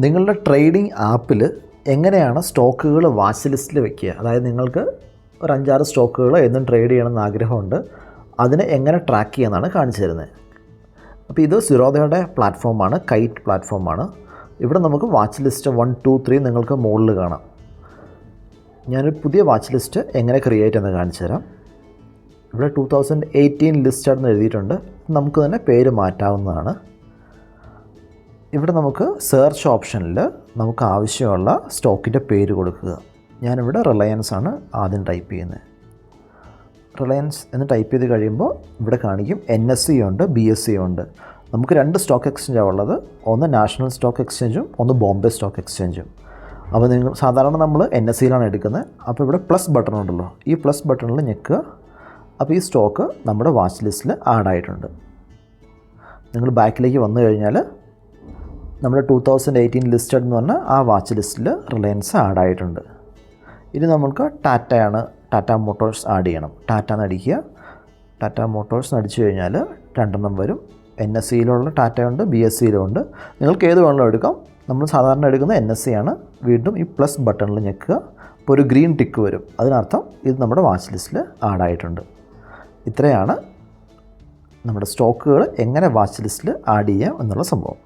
നിങ്ങളുടെ ട്രേഡിംഗ് ആപ്പിൽ എങ്ങനെയാണ് സ്റ്റോക്കുകൾ വാച്ച് ലിസ്റ്റിൽ വെക്കുക? അതായത് നിങ്ങൾക്ക് ഒരു 5-6 സ്റ്റോക്കുകൾ എന്നും ട്രേഡ് ചെയ്യണമെന്ന് ആഗ്രഹമുണ്ട്. അതിനെ എങ്ങനെ ട്രാക്ക് ചെയ്യാമെന്നാണ് കാണിച്ചു തരുന്നത്. അപ്പോൾ ഇത് സിറോദയുടെ പ്ലാറ്റ്ഫോമാണ്, കൈറ്റ് പ്ലാറ്റ്ഫോമാണ്. ഇവിടെ നമുക്ക് വാച്ച് ലിസ്റ്റ് 1, 2, 3 നിങ്ങൾക്ക് മുകളിൽ കാണാം. ഞാനൊരു പുതിയ വാച്ച് ലിസ്റ്റ് എങ്ങനെ ക്രിയേറ്റ് എന്ന് കാണിച്ചു തരാം. ഇവിടെ 2018 ലിസ്റ്റാണെന്ന് എഴുതിയിട്ടുണ്ട്. നമുക്ക് തന്നെ പേര് മാറ്റാവുന്നതാണ്. ഇവിടെ നമുക്ക് സെർച്ച് ഓപ്ഷനിൽ നമുക്ക് ആവശ്യമുള്ള സ്റ്റോക്കിൻ്റെ പേര് കൊടുക്കുക. ഞാനിവിടെ റിലയൻസ് ആണ് ആദ്യം ടൈപ്പ് ചെയ്യുന്നത്. റിലയൻസ് എന്ന് ടൈപ്പ് ചെയ്ത് കഴിയുമ്പോൾ ഇവിടെ കാണിക്കും NSE ഉണ്ട്, BSE ഉണ്ട്. നമുക്ക് 2 സ്റ്റോക്ക് എക്സ്ചേഞ്ചാണ് ഉള്ളത്. ഒന്ന് നാഷണൽ സ്റ്റോക്ക് എക്സ്ചേഞ്ചും ഒന്ന് ബോംബെ സ്റ്റോക്ക് എക്സ്ചേഞ്ചും. അപ്പോൾ നിങ്ങൾ സാധാരണ നമ്മൾ NSEയിലാണ് എടുക്കുന്നത്. അപ്പോൾ ഇവിടെ പ്ലസ് ബട്ടൺ ഉണ്ടല്ലോ, ഈ പ്ലസ് ബട്ടണിൽ ഞെക്കുക. അപ്പോൾ ഈ സ്റ്റോക്ക് നമ്മുടെ വാച്ച് ലിസ്റ്റിൽ ആഡായിട്ടുണ്ട്. നിങ്ങൾ ബാക്കിലേക്ക് വന്നു കഴിഞ്ഞാൽ നമ്മുടെ 2018 ലിസ്റ്റഡ് എന്ന് പറഞ്ഞാൽ ആ വാച്ച് ലിസ്റ്റിൽ റിലയൻസ് ആഡായിട്ടുണ്ട്. ഇനി നമുക്ക് ടാറ്റ മോട്ടോഴ്സ് ആഡ് ചെയ്യണം. ടാറ്റ എന്നടിക്കുക. ടാറ്റ മോട്ടോഴ്സ് അടിച്ചു കഴിഞ്ഞാൽ 2 വരും. NSEയിലുള്ള ടാറ്റയുണ്ട്, BSEയിലുണ്ട്. നിങ്ങൾക്ക് ഏത് വേണമെങ്കിലും എടുക്കാം. നമ്മൾ സാധാരണ എടുക്കുന്നത് NSE ആണ്. വീണ്ടും ഈ പ്ലസ് ബട്ടണിൽ ഞെക്കുക. അപ്പോൾ ഒരു ഗ്രീൻ ടിക്ക് വരും. അതിനർത്ഥം ഇത് നമ്മുടെ വാച്ച് ലിസ്റ്റിൽ ആഡായിട്ടുണ്ട്. ഇത്രയാണ് നമ്മുടെ സ്റ്റോക്കുകൾ എങ്ങനെ വാച്ച് ലിസ്റ്റിൽ ആഡ് ചെയ്യാം എന്നുള്ള സംഭവം.